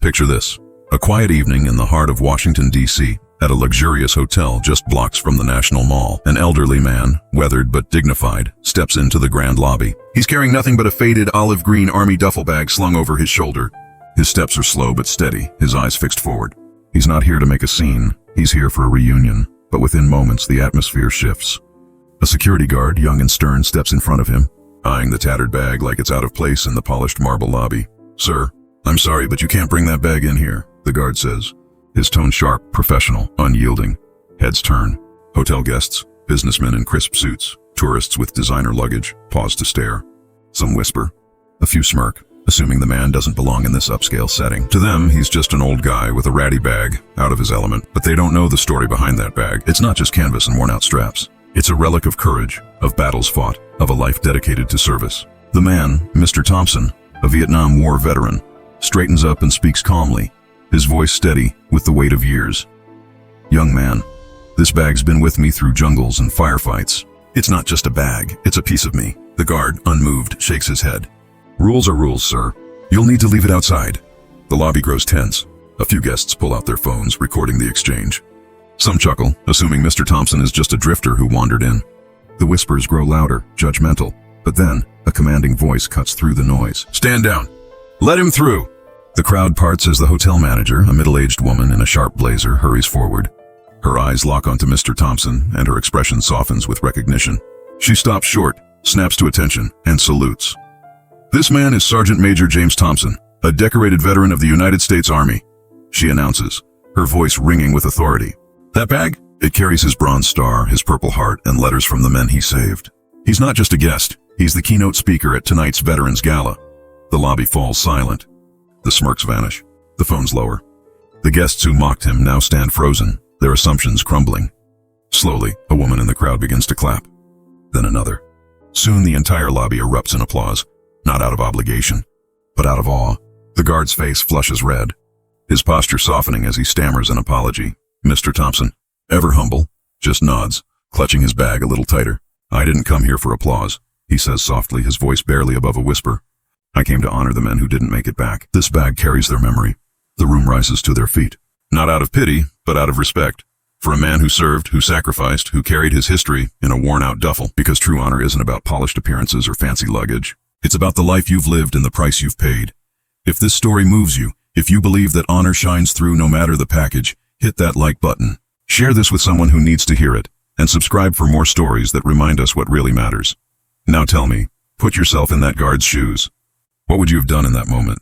Picture this. A quiet evening in the heart of Washington, D.C., at a luxurious hotel just blocks from the National Mall. An elderly man, weathered but dignified, steps into the grand lobby. He's carrying nothing but a faded olive green army duffel bag slung over his shoulder. His steps are slow but steady, his eyes fixed forward. He's not here to make a scene, he's here for a reunion. But within moments, the atmosphere shifts. A security guard, young and stern, steps in front of him, eyeing the tattered bag like it's out of place in the polished marble lobby. "Sir, I'm sorry, but you can't bring that bag in here," the guard says. His tone sharp, professional, unyielding. Heads turn. Hotel guests, businessmen in crisp suits, tourists with designer luggage, pause to stare. Some whisper. A few smirk, assuming the man doesn't belong in this upscale setting. To them, he's just an old guy with a ratty bag, out of his element. But they don't know the story behind that bag. It's not just canvas and worn-out straps. It's a relic of courage, of battles fought, of a life dedicated to service. The man, Mr. Thompson, a Vietnam War veteran, straightens up and speaks calmly, his voice steady with the weight of years. "Young man, this bag's been with me through jungles and firefights. It's not just a bag, it's a piece of me." The guard, unmoved, shakes his head. "Rules are rules, sir. You'll need to leave it outside." The lobby grows tense. A few guests pull out their phones, recording the exchange. Some chuckle, assuming Mr. Thompson is just a drifter who wandered in. The whispers grow louder, judgmental. But then, a commanding voice cuts through the noise. "Stand down! Let him through!" The crowd parts as the hotel manager, a middle-aged woman in a sharp blazer, hurries forward. Her eyes lock onto Mr. Thompson, and her expression softens with recognition. She stops short, snaps to attention, and salutes. "This man is Sergeant Major James Thompson, a decorated veteran of the United States Army," she announces, her voice ringing with authority. "That bag? It carries his bronze star, his purple heart, and letters from the men he saved. He's not just a guest, he's the keynote speaker at tonight's Veterans Gala." The lobby falls silent. The smirks vanish. The phones lower. The guests who mocked him now stand frozen, their assumptions crumbling. Slowly, a woman in the crowd begins to clap. Then another. Soon the entire lobby erupts in applause, not out of obligation, but out of awe. The guard's face flushes red, his posture softening as he stammers an apology. Mr. Thompson, ever humble, just nods, clutching his bag a little tighter. "I didn't come here for applause," he says softly, his voice barely above a whisper. "I came to honor the men who didn't make it back. This bag carries their memory." The room rises to their feet. Not out of pity, but out of respect. For a man who served, who sacrificed, who carried his history in a worn-out duffel. Because true honor isn't about polished appearances or fancy luggage. It's about the life you've lived and the price you've paid. If this story moves you, if you believe that honor shines through no matter the package, hit that like button. Share this with someone who needs to hear it, and subscribe for more stories that remind us what really matters. Now tell me, put yourself in that guard's shoes. What would you have done in that moment?